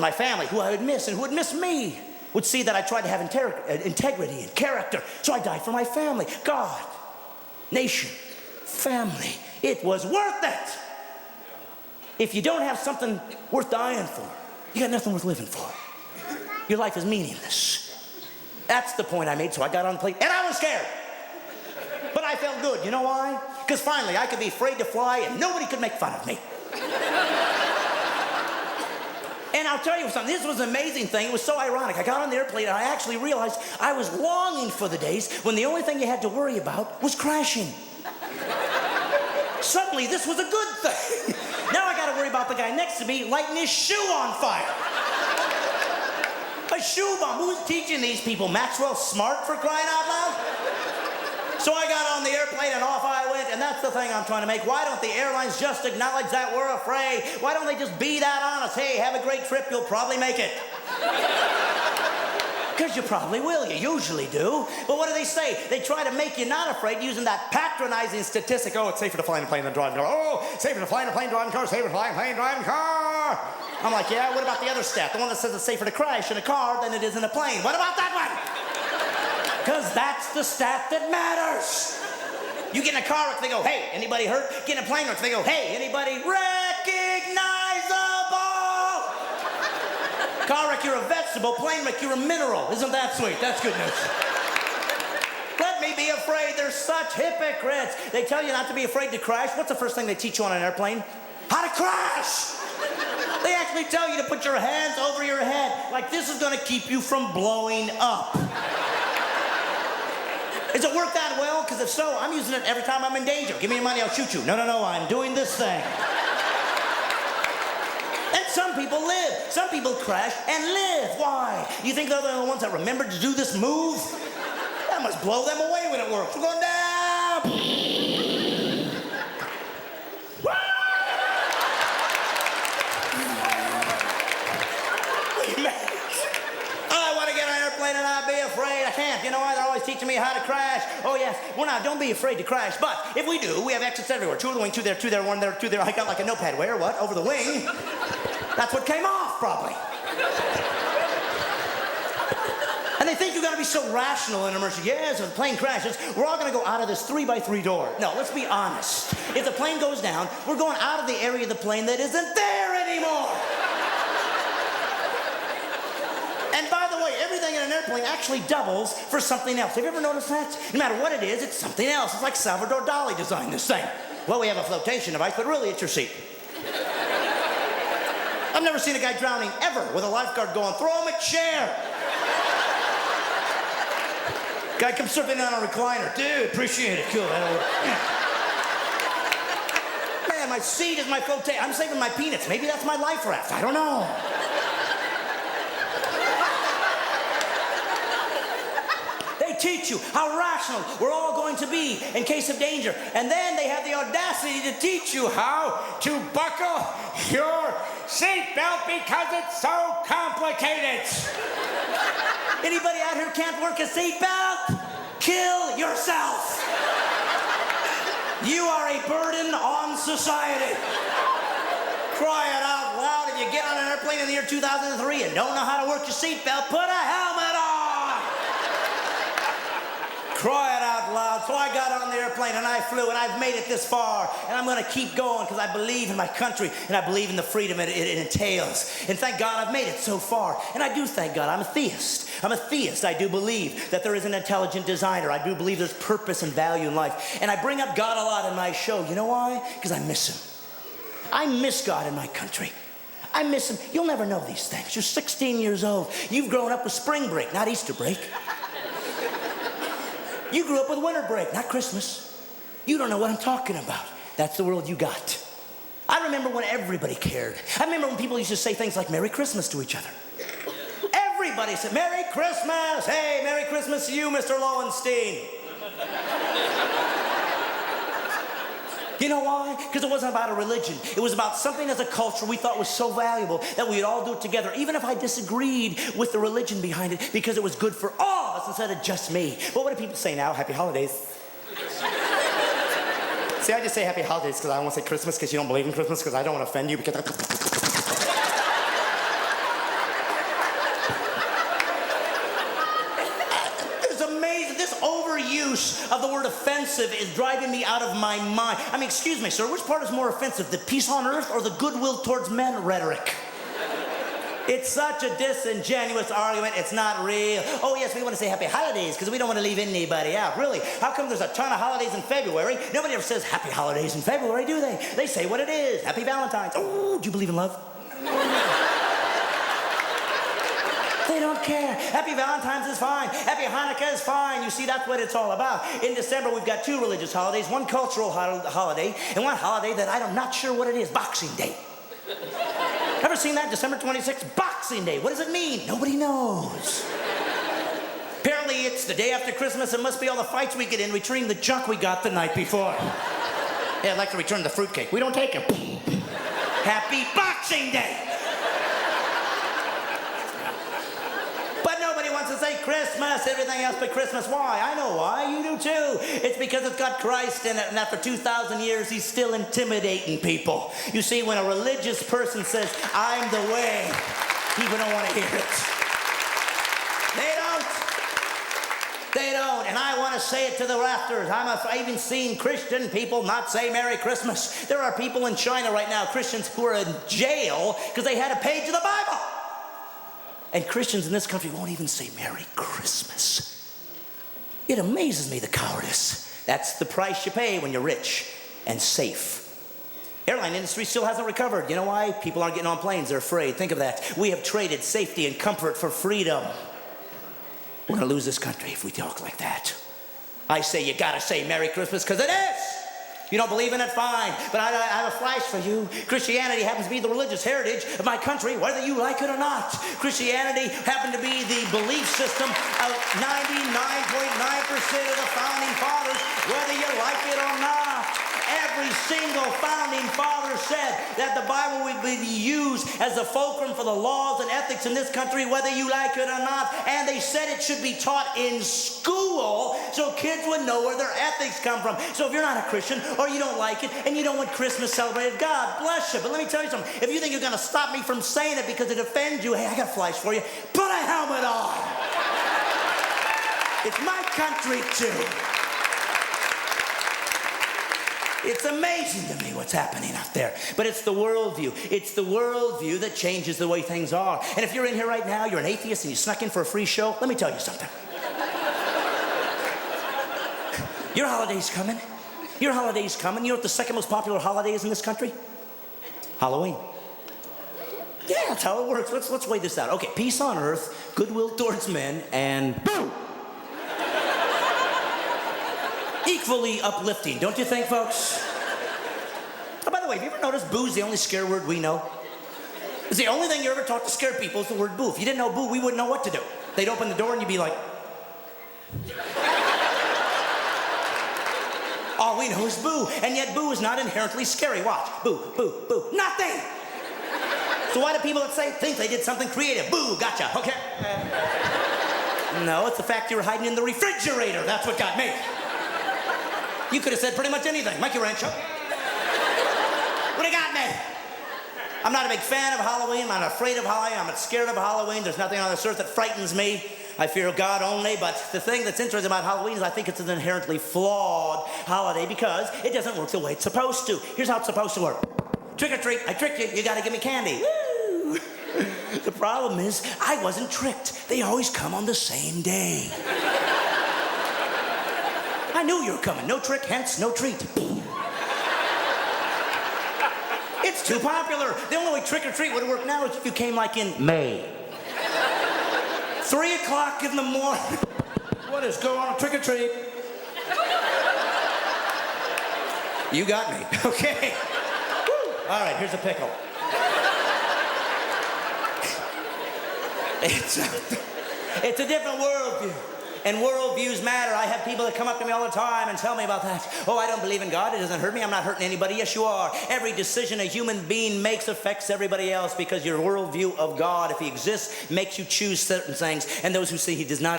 My family, who I would miss and who would miss me, would see that I tried to have integrity and character. So I died for my family. God, nation, family. It was worth it. If you don't have something worth dying for, you got nothing worth living for. Your life is meaningless. That's the point I made, so I got on the plane, and I was scared. But I felt good. You know why? Because finally I could be afraid to fly, and nobody could make fun of me. And I'll tell you something, this was an amazing thing. It was so ironic. I got on the airplane and I actually realized I was longing for the days when the only thing you had to worry about was crashing. Suddenly, this was a good thing. Now I got to worry about the guy next to me lighting his shoe on fire. A shoe bomb. Who's teaching these people? Maxwell Smart, for crying out loud? So I got on the airplane and off I went, and that's the thing I'm trying to make. Why don't the airlines just acknowledge that we're afraid? Why don't they just be that honest? Hey, have a great trip, you'll probably make it. Because you probably will, you usually do. But what do they say? They try to make you not afraid using that patronizing statistic. Oh, it's safer to fly in a plane than drive a car. Oh, safer to fly in a plane, drive a car, safer to fly in a plane, drive a car. I'm like, yeah, what about the other stat? The one that says it's safer to crash in a car than it is in a plane. What about that one? Because that's the stat that matters. You get in a car wreck, they go, hey, anybody hurt? Get in a plane wreck, they go, hey, anybody recognizable? Car wreck, you're a vegetable. Plane wreck, you're a mineral. Isn't that sweet? That's good news. Let me be afraid. They're such hypocrites. They tell you not to be afraid to crash. What's the first thing they teach you on an airplane? How to crash. They actually tell you to put your hands over your head like this is going to keep you from blowing up. Does it work that well? Because if so, I'm using it every time I'm in danger. Give me your money, I'll shoot you. No, I'm doing this thing. And some people live. Some people crash and live. Why? You think they're the ones that remembered to do this move? That must blow them away when it works. We're going down. I want to get on an airplane and not be afraid. I can't. You know why? They're always teaching me how to crash. Oh, yes. Well, now, don't be afraid to crash. But if we do, we have exits everywhere. Two on the wing, two there, one there, two there. I got like a notepad. Where? What? Over the wing? That's what came off, probably. And they think you've got to be so rational in an emergency. Yes, if the plane crashes, we're all going to go out of this 3x3 door. No, let's be honest. If the plane goes down, we're going out of the area of the plane that isn't there anymore. And by the way, everything in an airplane actually doubles for something else. Have you ever noticed that? No matter what it is, it's something else. It's like Salvador Dali designed this thing. Well, we have a flotation device, but really it's your seat. I've never seen a guy drowning ever with a lifeguard going, throw him a chair. Guy comes surfing on a recliner. Dude, appreciate it. Cool. Man, my seat is my flotation. I'm saving my peanuts. Maybe that's my life raft. I don't know. Teach you how rational we're all going to be in case of danger. And then they have the audacity to teach you how to buckle your seatbelt because it's so complicated. Anybody out here can't work a seatbelt? Kill yourself. You are a burden on society. Cry it out loud. If you get on an airplane in the year 2003 and don't know how to work your seatbelt, put a helmet on. Cry it out loud. So I got on the airplane and I flew and I've made it this far and I'm going to keep going because I believe in my country and I believe in the freedom it entails. And thank God I've made it so far. And I do thank God. I'm a theist. I do believe that there is an intelligent designer. I do believe there's purpose and value in life. And I bring up God a lot in my show. You know why? Because I miss him. I miss God in my country. I miss him. You'll never know these things. You're 16 years old. You've grown up with spring break, not Easter break. You grew up with winter break, not Christmas. You don't know what I'm talking about. That's the world you got. I remember when everybody cared. I remember when people used to say things like Merry Christmas to each other. Everybody said, Merry Christmas. Hey, Merry Christmas to you, Mr. Lowenstein. You know why? Because it wasn't about a religion. It was about something as a culture we thought was so valuable that we'd all do it together, even if I disagreed with the religion behind it, because it was good for all of us instead of just me. Well, what do people say now? Happy holidays. See, I just say happy holidays because I don't want to say Christmas because you don't believe in Christmas because I don't want to offend you because... amazing. This overuse of the word offensive is driving me out of my mind. I mean, excuse me, sir, which part is more offensive, the peace on earth or the goodwill towards men rhetoric? It's such a disingenuous argument, it's not real. Oh yes, we want to say happy holidays because we don't want to leave anybody out. Really, how come there's a ton of holidays in February? Nobody ever says happy holidays in February, do they? They say what it is, happy Valentine's. Oh, do you believe in love? They don't care. Happy Valentine's is fine. Happy Hanukkah is fine. You see, that's what it's all about. In December, we've got two religious holidays, one cultural holiday, and one holiday that I'm not sure what it is, Boxing Day. Ever seen that? December 26th, Boxing Day. What does it mean? Nobody knows. Apparently, it's the day after Christmas. It must be all the fights we get in returning the junk we got the night before. Yeah, I'd like to return the fruitcake. We don't take it. Happy Boxing Day. But nobody wants to say Christmas, everything else but Christmas. Why? I know why. You do too. It's because it's got Christ in it, and after 2,000 years, he's still intimidating people. You see, when a religious person says, I'm the way, people don't want to hear it. They don't, and I want to say it to the rafters. I've even seen Christian people not say Merry Christmas. There are people in China right now, Christians, who are in jail because they had a page of the Bible. And Christians in this country won't even say Merry Christmas. It amazes me, the cowardice. That's the price you pay when you're rich and safe. Airline industry still hasn't recovered. You know why? People aren't getting on planes. They're afraid. Think of that. We have traded safety and comfort for freedom. We're going to lose this country if we talk like that. I say you got to say Merry Christmas because it is. You don't believe in it? Fine. But I have a flash for you. Christianity happens to be the religious heritage of my country, whether you like it or not. Christianity happened to be the belief system of 99.9% of the founding fathers, whether you like it or not. Every single founding father said that the Bible would be used as the fulcrum for the laws and ethics in this country, whether you like it or not. And they said it should be taught in school so kids would know where their ethics come from. So if you're not a Christian or you don't like it and you don't want Christmas celebrated, God bless you. But let me tell you something. If you think you're going to stop me from saying it because it offends you, hey, I got a flash for you. Put a helmet on. It's my country too. It's amazing to me what's happening out there. But it's the worldview. It's the worldview that changes the way things are. And if you're in here right now, you're an atheist and you snuck in for a free show, let me tell you something. Your holiday's coming. Your holiday's coming. You know what the second most popular holiday is in this country? Halloween. Yeah, that's how it works. Let's weigh this out. Okay, peace on earth, goodwill towards men, and boom! Equally uplifting, don't you think, folks? Oh, by the way, have you ever noticed boo's the only scare word we know? It's the only thing you ever taught to scare people is the word boo. If you didn't know boo, we wouldn't know what to do. They'd open the door and you'd be like... All we know is boo, and yet boo is not inherently scary. Watch, boo, boo, boo, nothing! So why do people that say think they did something creative? Boo, gotcha, okay? No, it's the fact you were hiding in the refrigerator. That's what got me. You could have said pretty much anything. Mikey Rancho. What do you got me? I'm not a big fan of Halloween. I'm not afraid of Halloween. I'm not scared of Halloween. There's nothing on this earth that frightens me. I fear God only. But the thing that's interesting about Halloween is I think it's an inherently flawed holiday because it doesn't work the way it's supposed to. Here's how it's supposed to work. Trick or treat. I tricked you. You got to give me candy. Woo! The problem is I wasn't tricked. They always come on the same day. I knew you were coming. No trick, hence no treat. It's too popular. The only way trick or treat would work now is if you came like in May. 3 o'clock in the morning. What is going on? Trick or treat. You got me. Okay. Woo. All right, here's a pickle. It's a different worldview. And worldviews matter. I have people that come up to me all the time and tell me about that. Oh, I don't believe in God. It doesn't hurt me. I'm not hurting anybody. Yes, you are. Every decision a human being makes affects everybody else because your worldview of God, if he exists, makes you choose certain things. And those who say he does not